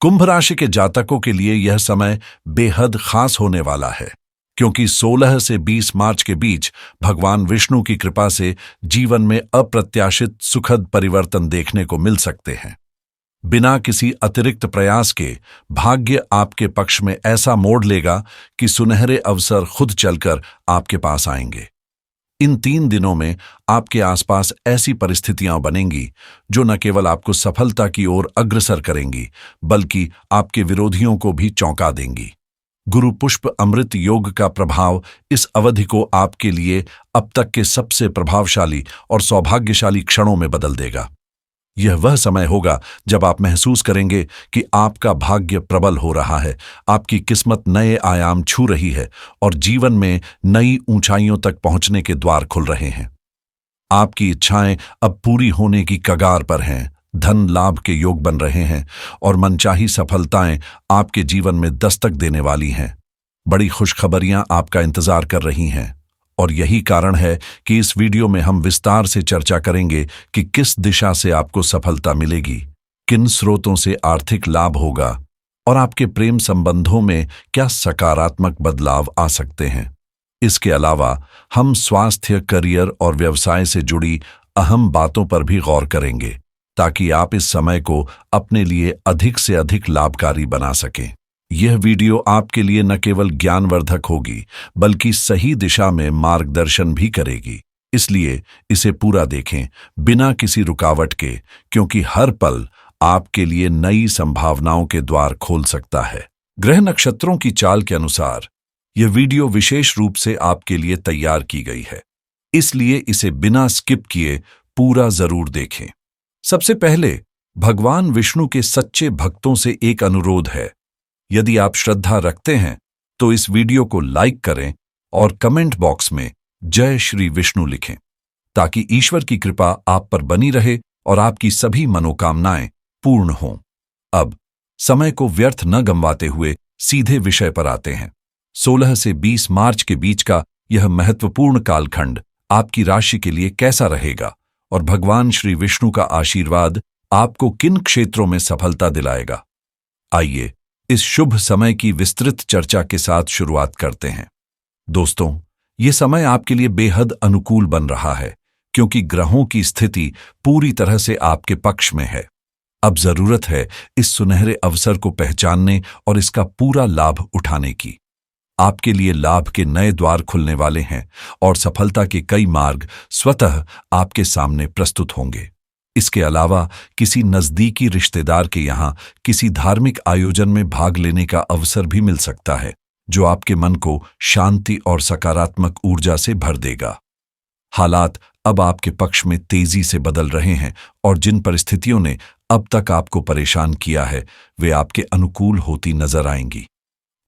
कुंभ राशि के जातकों के लिए यह समय बेहद खास होने वाला है, क्योंकि 16 से 20 मार्च के बीच भगवान विष्णु की कृपा से जीवन में अप्रत्याशित सुखद परिवर्तन देखने को मिल सकते हैं। बिना किसी अतिरिक्त प्रयास के भाग्य आपके पक्ष में ऐसा मोड़ लेगा कि सुनहरे अवसर खुद चलकर आपके पास आएंगे। इन 3 दिनों में आपके आसपास ऐसी परिस्थितियां बनेंगी जो न केवल आपको सफलता की ओर अग्रसर करेंगी, बल्कि आपके विरोधियों को भी चौंका देंगी। गुरु पुष्प अमृत योग का प्रभाव इस अवधि को आपके लिए अब तक के सबसे प्रभावशाली और सौभाग्यशाली क्षणों में बदल देगा। यह वह समय होगा जब आप महसूस करेंगे कि आपका भाग्य प्रबल हो रहा है, आपकी किस्मत नए आयाम छू रही है और जीवन में नई ऊंचाइयों तक पहुंचने के द्वार खुल रहे हैं। आपकी इच्छाएं अब पूरी होने की कगार पर हैं, धन लाभ के योग बन रहे हैं और मनचाही सफलताएं आपके जीवन में दस्तक देने वाली हैं। बड़ी खुशखबरियां आपका इंतजार कर रही हैं और यही कारण है कि इस वीडियो में हम विस्तार से चर्चा करेंगे कि किस दिशा से आपको सफलता मिलेगी, किन स्रोतों से आर्थिक लाभ होगा और आपके प्रेम संबंधों में क्या सकारात्मक बदलाव आ सकते हैं। इसके अलावा हम स्वास्थ्य, करियर और व्यवसाय से जुड़ी अहम बातों पर भी गौर करेंगे, ताकि आप इस समय को अपने लिए अधिक से अधिक लाभकारी बना सकें। यह वीडियो आपके लिए न केवल ज्ञानवर्धक होगी, बल्कि सही दिशा में मार्गदर्शन भी करेगी। इसलिए इसे पूरा देखें, बिना किसी रुकावट के, क्योंकि हर पल आपके लिए नई संभावनाओं के द्वार खोल सकता है। ग्रह नक्षत्रों की चाल के अनुसार यह वीडियो विशेष रूप से आपके लिए तैयार की गई है, इसलिए इसे बिना स्किप किए पूरा जरूर देखें। सबसे पहले भगवान विष्णु के सच्चे भक्तों से एक अनुरोध है। यदि आप श्रद्धा रखते हैं तो इस वीडियो को लाइक करें और कमेंट बॉक्स में जय श्री विष्णु लिखें, ताकि ईश्वर की कृपा आप पर बनी रहे और आपकी सभी मनोकामनाएं पूर्ण हों। अब समय को व्यर्थ न गंवाते हुए सीधे विषय पर आते हैं। 16 से 20 मार्च के बीच का यह महत्वपूर्ण कालखंड आपकी राशि के लिए कैसा रहेगा और भगवान श्री विष्णु का आशीर्वाद आपको किन क्षेत्रों में सफलता दिलाएगा। आइए इस शुभ समय की विस्तृत चर्चा के साथ शुरुआत करते हैं। दोस्तों, ये समय आपके लिए बेहद अनुकूल बन रहा है, क्योंकि ग्रहों की स्थिति पूरी तरह से आपके पक्ष में है। अब जरूरत है इस सुनहरे अवसर को पहचानने और इसका पूरा लाभ उठाने की। आपके लिए लाभ के नए द्वार खुलने वाले हैं और सफलता के कई मार्ग स्वतः आपके सामने प्रस्तुत होंगे। इसके अलावा किसी नजदीकी रिश्तेदार के यहाँ किसी धार्मिक आयोजन में भाग लेने का अवसर भी मिल सकता है, जो आपके मन को शांति और सकारात्मक ऊर्जा से भर देगा। हालात अब आपके पक्ष में तेजी से बदल रहे हैं और जिन परिस्थितियों ने अब तक आपको परेशान किया है, वे आपके अनुकूल होती नजर आएंगी।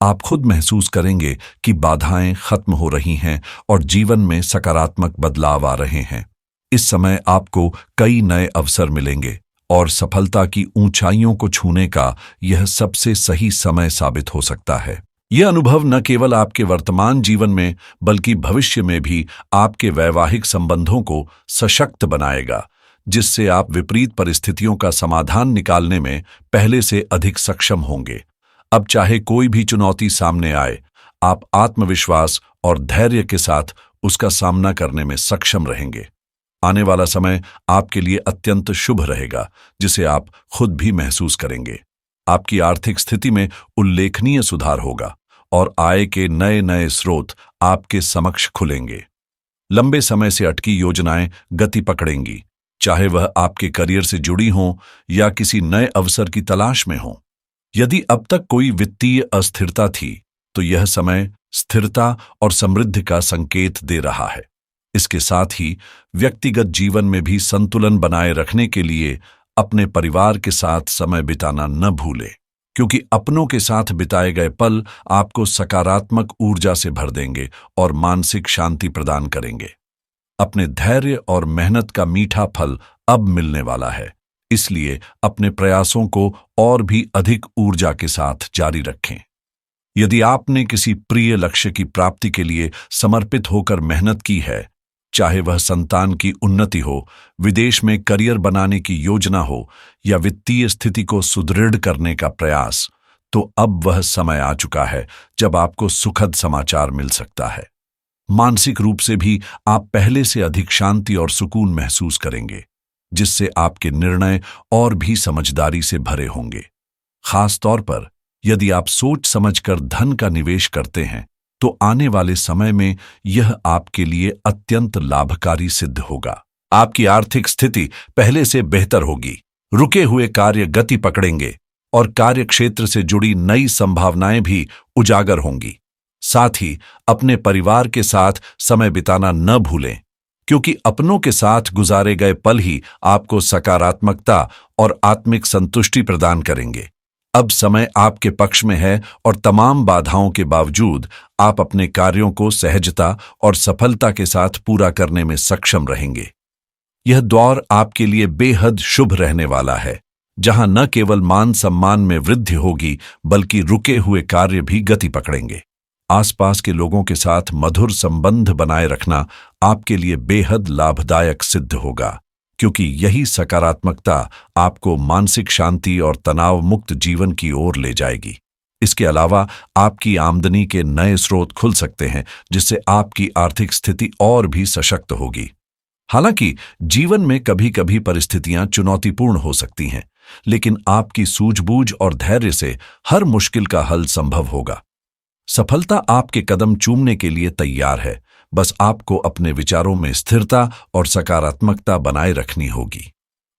आप खुद महसूस करेंगे कि बाधाएं खत्म हो रही हैं और जीवन में सकारात्मक बदलाव आ रहे हैं। इस समय आपको कई नए अवसर मिलेंगे और सफलता की ऊंचाइयों को छूने का यह सबसे सही समय साबित हो सकता है। यह अनुभव न केवल आपके वर्तमान जीवन में, बल्कि भविष्य में भी आपके वैवाहिक संबंधों को सशक्त बनाएगा, जिससे आप विपरीत परिस्थितियों का समाधान निकालने में पहले से अधिक सक्षम होंगे। अब चाहे कोई भी चुनौती सामने आए, आप आत्मविश्वास और धैर्य के साथ उसका सामना करने में सक्षम रहेंगे। आने वाला समय आपके लिए अत्यंत शुभ रहेगा, जिसे आप खुद भी महसूस करेंगे। आपकी आर्थिक स्थिति में उल्लेखनीय सुधार होगा और आय के नए नए स्रोत आपके समक्ष खुलेंगे। लंबे समय से अटकी योजनाएं गति पकड़ेंगी, चाहे वह आपके करियर से जुड़ी हों या किसी नए अवसर की तलाश में हों। यदि अब तक कोई वित्तीय अस्थिरता थी, तो यह समय स्थिरता और समृद्धि का संकेत दे रहा है। इसके साथ ही व्यक्तिगत जीवन में भी संतुलन बनाए रखने के लिए अपने परिवार के साथ समय बिताना न भूलें, क्योंकि अपनों के साथ बिताए गए पल आपको सकारात्मक ऊर्जा से भर देंगे और मानसिक शांति प्रदान करेंगे। अपने धैर्य और मेहनत का मीठा फल अब मिलने वाला है, इसलिए अपने प्रयासों को और भी अधिक ऊर्जा के साथ जारी रखें। यदि आपने किसी प्रिय लक्ष्य की प्राप्ति के लिए समर्पित होकर मेहनत की है, चाहे वह संतान की उन्नति हो, विदेश में करियर बनाने की योजना हो या वित्तीय स्थिति को सुदृढ़ करने का प्रयास, तो अब वह समय आ चुका है जब आपको सुखद समाचार मिल सकता है। मानसिक रूप से भी आप पहले से अधिक शांति और सुकून महसूस करेंगे, जिससे आपके निर्णय और भी समझदारी से भरे होंगे। खास तौर पर यदि आप सोच समझकर धन का निवेश करते हैं, तो आने वाले समय में यह आपके लिए अत्यंत लाभकारी सिद्ध होगा। आपकी आर्थिक स्थिति पहले से बेहतर होगी, रुके हुए कार्य गति पकड़ेंगे और कार्यक्षेत्र से जुड़ी नई संभावनाएं भी उजागर होंगी। साथ ही अपने परिवार के साथ समय बिताना न भूलें, क्योंकि अपनों के साथ गुजारे गए पल ही आपको सकारात्मकता और आत्मिक संतुष्टि प्रदान करेंगे। अब समय आपके पक्ष में है और तमाम बाधाओं के बावजूद आप अपने कार्यों को सहजता और सफलता के साथ पूरा करने में सक्षम रहेंगे। यह दौर आपके लिए बेहद शुभ रहने वाला है, जहां न केवल मान सम्मान में वृद्धि होगी, बल्कि रुके हुए कार्य भी गति पकड़ेंगे। आसपास के लोगों के साथ मधुर संबंध बनाए रखना आपके लिए बेहद लाभदायक सिद्ध होगा, क्योंकि यही सकारात्मकता आपको मानसिक शांति और तनाव मुक्त जीवन की ओर ले जाएगी। इसके अलावा आपकी आमदनी के नए स्रोत खुल सकते हैं, जिससे आपकी आर्थिक स्थिति और भी सशक्त होगी। हालांकि जीवन में कभी कभी परिस्थितियां चुनौतीपूर्ण हो सकती हैं, लेकिन आपकी सूझबूझ और धैर्य से हर मुश्किल का हल संभव होगा। सफलता आपके कदम चूमने के लिए तैयार है, बस आपको अपने विचारों में स्थिरता और सकारात्मकता बनाए रखनी होगी।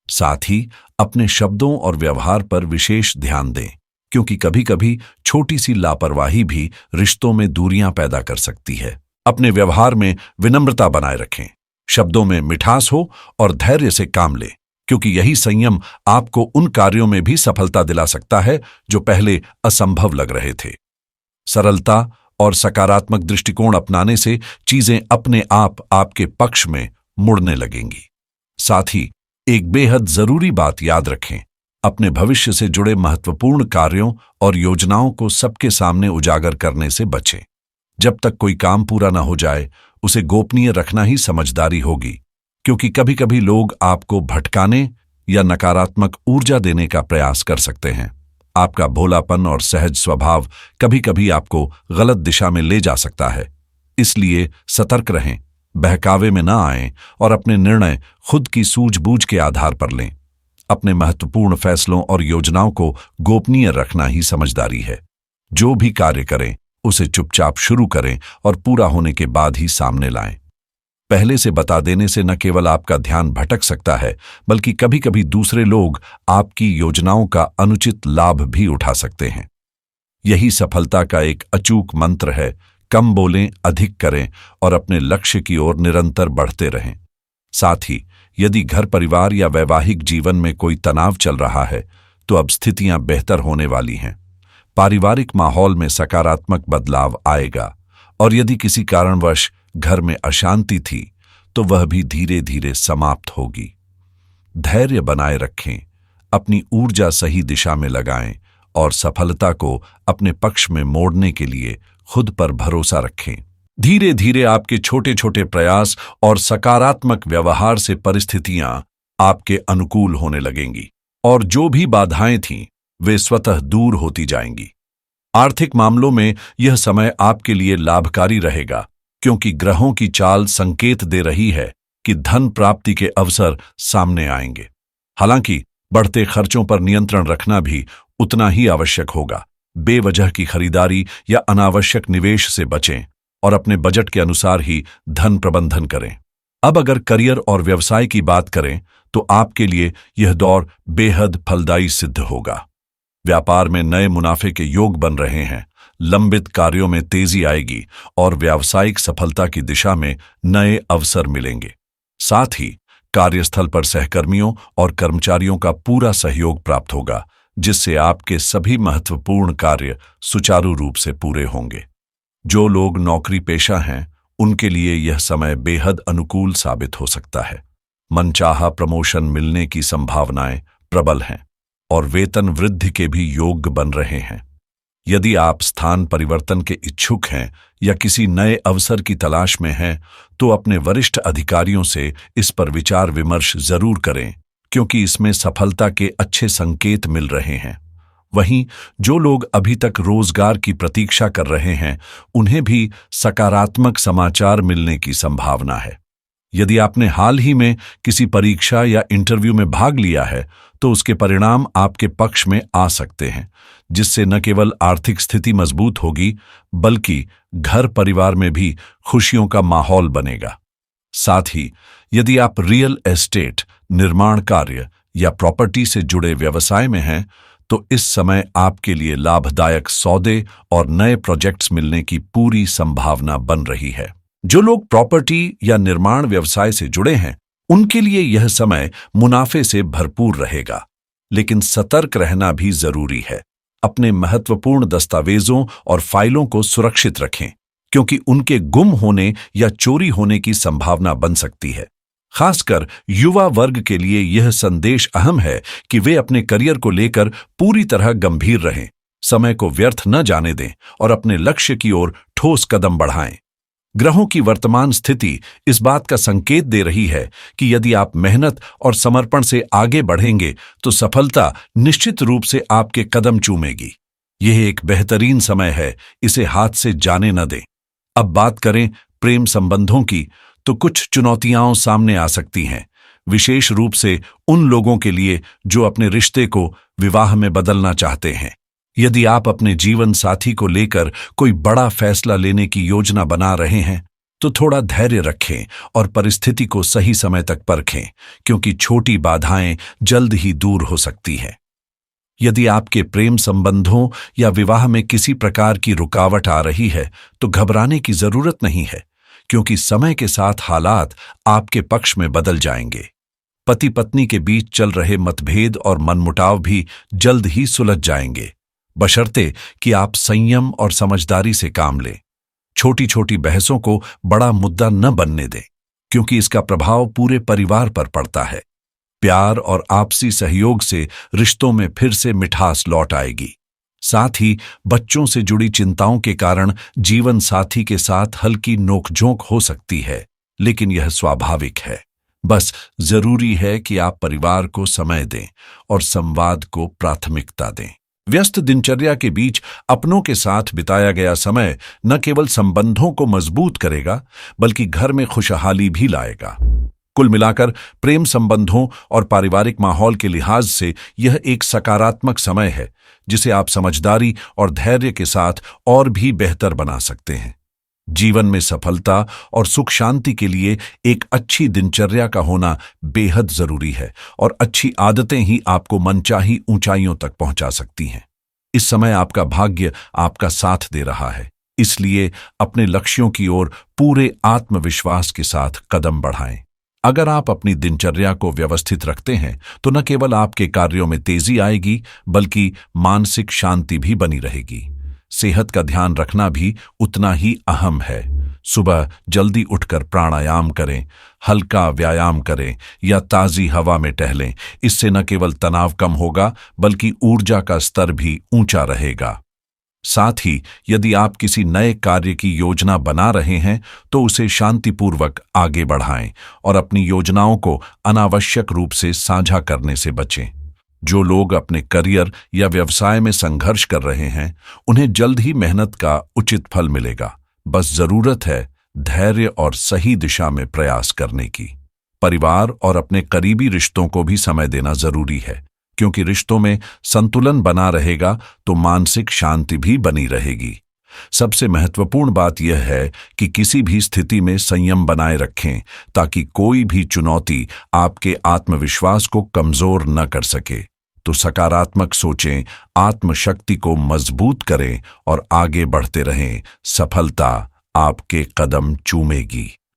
साथ ही अपने शब्दों और व्यवहार पर विशेष ध्यान दें, क्योंकि कभी कभी छोटी सी लापरवाही भी रिश्तों में दूरियां पैदा कर सकती है। अपने व्यवहार में विनम्रता बनाए रखें, शब्दों में मिठास हो और धैर्य से काम लें, क्योंकि यही संयम आपको उन कार्यों में भी सफलता दिला सकता है जो पहले असंभव लग रहे थे। सरलता और सकारात्मक दृष्टिकोण अपनाने से चीजें अपने आप आपके पक्ष में मुड़ने लगेंगी। साथ ही एक बेहद जरूरी बात याद रखें, अपने भविष्य से जुड़े महत्वपूर्ण कार्यों और योजनाओं को सबके सामने उजागर करने से बचें। जब तक कोई काम पूरा न हो जाए, उसे गोपनीय रखना ही समझदारी होगी, क्योंकि कभी कभी लोग आपको भटकाने या नकारात्मक ऊर्जा देने का प्रयास कर सकते हैं। आपका भोलापन और सहज स्वभाव कभी कभी आपको गलत दिशा में ले जा सकता है, इसलिए सतर्क रहें, बहकावे में न आएं और अपने निर्णय खुद की सूझबूझ के आधार पर लें। अपने महत्वपूर्ण फैसलों और योजनाओं को गोपनीय रखना ही समझदारी है। जो भी कार्य करें, उसे चुपचाप शुरू करें और पूरा होने के बाद ही सामने लाएं। पहले से बता देने से न केवल आपका ध्यान भटक सकता है, बल्कि कभी कभी दूसरे लोग आपकी योजनाओं का अनुचित लाभ भी उठा सकते हैं। यही सफलता का एक अचूक मंत्र है, कम बोलें, अधिक करें और अपने लक्ष्य की ओर निरंतर बढ़ते रहें। साथ ही यदि घर परिवार या वैवाहिक जीवन में कोई तनाव चल रहा है, तो अब स्थितियां बेहतर होने वाली हैं। पारिवारिक माहौल में सकारात्मक बदलाव आएगा और यदि किसी कारणवश घर में अशांति थी, तो वह भी धीरे धीरे समाप्त होगी। धैर्य बनाए रखें, अपनी ऊर्जा सही दिशा में लगाएं और सफलता को अपने पक्ष में मोड़ने के लिए खुद पर भरोसा रखें। धीरे धीरे आपके छोटे छोटे प्रयास और सकारात्मक व्यवहार से परिस्थितियां आपके अनुकूल होने लगेंगी और जो भी बाधाएं थीं, वे स्वतः दूर होती जाएंगी। आर्थिक मामलों में यह समय आपके लिए लाभकारी रहेगा, क्योंकि ग्रहों की चाल संकेत दे रही है कि धन प्राप्ति के अवसर सामने आएंगे। हालांकि बढ़ते खर्चों पर नियंत्रण रखना भी उतना ही आवश्यक होगा। बेवजह की खरीदारी या अनावश्यक निवेश से बचें और अपने बजट के अनुसार ही धन प्रबंधन करें। अब अगर करियर और व्यवसाय की बात करें, तो आपके लिए यह दौर बेहद फलदायी सिद्ध होगा। व्यापार में नए मुनाफे के योग बन रहे हैं, लंबित कार्यों में तेजी आएगी और व्यावसायिक सफलता की दिशा में नए अवसर मिलेंगे। साथ ही कार्यस्थल पर सहकर्मियों और कर्मचारियों का पूरा सहयोग प्राप्त होगा, जिससे आपके सभी महत्वपूर्ण कार्य सुचारू रूप से पूरे होंगे। जो लोग नौकरी पेशा हैं, उनके लिए यह समय बेहद अनुकूल साबित हो सकता है। मनचाहा प्रमोशन मिलने की संभावनाएं प्रबल हैं और वेतन वृद्धि के भी योग बन रहे हैं। यदि आप स्थान परिवर्तन के इच्छुक हैं या किसी नए अवसर की तलाश में हैं, तो अपने वरिष्ठ अधिकारियों से इस पर विचार विमर्श जरूर करें, क्योंकि इसमें सफलता के अच्छे संकेत मिल रहे हैं। वहीं जो लोग अभी तक रोजगार की प्रतीक्षा कर रहे हैं, उन्हें भी सकारात्मक समाचार मिलने की संभावना है। यदि आपने हाल ही में किसी परीक्षा या इंटरव्यू में भाग लिया है, तो उसके परिणाम आपके पक्ष में आ सकते हैं, जिससे न केवल आर्थिक स्थिति मजबूत होगी, बल्कि घर परिवार में भी खुशियों का माहौल बनेगा। साथ ही यदि आप रियल एस्टेट, निर्माण कार्य या प्रॉपर्टी से जुड़े व्यवसाय में हैं, तो इस समय आपके लिए लाभदायक सौदे और नए प्रोजेक्ट्स मिलने की पूरी संभावना बन रही है। जो लोग प्रॉपर्टी या निर्माण व्यवसाय से जुड़े हैं, उनके लिए यह समय मुनाफे से भरपूर रहेगा, लेकिन सतर्क रहना भी जरूरी है। अपने महत्वपूर्ण दस्तावेजों और फाइलों को सुरक्षित रखें, क्योंकि उनके गुम होने या चोरी होने की संभावना बन सकती है। खासकर युवा वर्ग के लिए यह संदेश अहम है कि वे अपने करियर को लेकर पूरी तरह गंभीर रहें, समय को व्यर्थ न जाने दें और अपने लक्ष्य की ओर ठोस कदम बढ़ाएं। ग्रहों की वर्तमान स्थिति इस बात का संकेत दे रही है कि यदि आप मेहनत और समर्पण से आगे बढ़ेंगे, तो सफलता निश्चित रूप से आपके कदम चूमेगी। यह एक बेहतरीन समय है, इसे हाथ से जाने न दें। अब बात करें प्रेम संबंधों की, तो कुछ चुनौतियां सामने आ सकती हैं, विशेष रूप से उन लोगों के लिए जो अपने रिश्ते को विवाह में बदलना चाहते हैं। यदि आप अपने जीवन साथी को लेकर कोई बड़ा फैसला लेने की योजना बना रहे हैं, तो थोड़ा धैर्य रखें और परिस्थिति को सही समय तक परखें, क्योंकि छोटी बाधाएं जल्द ही दूर हो सकती हैं। यदि आपके प्रेम संबंधों या विवाह में किसी प्रकार की रुकावट आ रही है, तो घबराने की जरूरत नहीं है, क्योंकि समय के साथ हालात आपके पक्ष में बदल जाएंगे। पति पत्नी के बीच चल रहे मतभेद और मनमुटाव भी जल्द ही सुलझ जाएंगे, बशर्ते कि आप संयम और समझदारी से काम लें। छोटी छोटी बहसों को बड़ा मुद्दा न बनने दें, क्योंकि इसका प्रभाव पूरे परिवार पर पड़ता है। प्यार और आपसी सहयोग से रिश्तों में फिर से मिठास लौट आएगी। साथ ही बच्चों से जुड़ी चिंताओं के कारण जीवन साथी के साथ हल्की नोकझोंक हो सकती है, लेकिन यह स्वाभाविक है। बस जरूरी है कि आप परिवार को समय दें और संवाद को प्राथमिकता दें। व्यस्त दिनचर्या के बीच अपनों के साथ बिताया गया समय न केवल संबंधों को मजबूत करेगा, बल्कि घर में खुशहाली भी लाएगा। कुल मिलाकर प्रेम संबंधों और पारिवारिक माहौल के लिहाज से यह एक सकारात्मक समय है, जिसे आप समझदारी और धैर्य के साथ और भी बेहतर बना सकते हैं। जीवन में सफलता और सुख शांति के लिए एक अच्छी दिनचर्या का होना बेहद जरूरी है, और अच्छी आदतें ही आपको मनचाही ऊंचाइयों तक पहुंचा सकती हैं। इस समय आपका भाग्य आपका साथ दे रहा है, इसलिए अपने लक्ष्यों की ओर पूरे आत्मविश्वास के साथ कदम बढ़ाएं। अगर आप अपनी दिनचर्या को व्यवस्थित रखते हैं, तो न केवल आपके कार्यों में तेजी आएगी, बल्कि मानसिक शांति भी बनी रहेगी। सेहत का ध्यान रखना भी उतना ही अहम है। सुबह जल्दी उठकर प्राणायाम करें, हल्का व्यायाम करें या ताज़ी हवा में टहलें। इससे न केवल तनाव कम होगा, बल्कि ऊर्जा का स्तर भी ऊंचा रहेगा। साथ ही यदि आप किसी नए कार्य की योजना बना रहे हैं, तो उसे शांतिपूर्वक आगे बढ़ाएं और अपनी योजनाओं को अनावश्यक रूप से साझा करने से बचें। जो लोग अपने करियर या व्यवसाय में संघर्ष कर रहे हैं, उन्हें जल्द ही मेहनत का उचित फल मिलेगा। बस जरूरत है धैर्य और सही दिशा में प्रयास करने की। परिवार और अपने करीबी रिश्तों को भी समय देना जरूरी है, क्योंकि रिश्तों में संतुलन बना रहेगा तो मानसिक शांति भी बनी रहेगी। सबसे महत्वपूर्ण बात यह है कि किसी भी स्थिति में संयम बनाए रखें, ताकि कोई भी चुनौती आपके आत्मविश्वास को कमजोर न कर सके। तो सकारात्मक सोचें, आत्मशक्ति को मजबूत करें और आगे बढ़ते रहें। सफलता आपके कदम चूमेगी।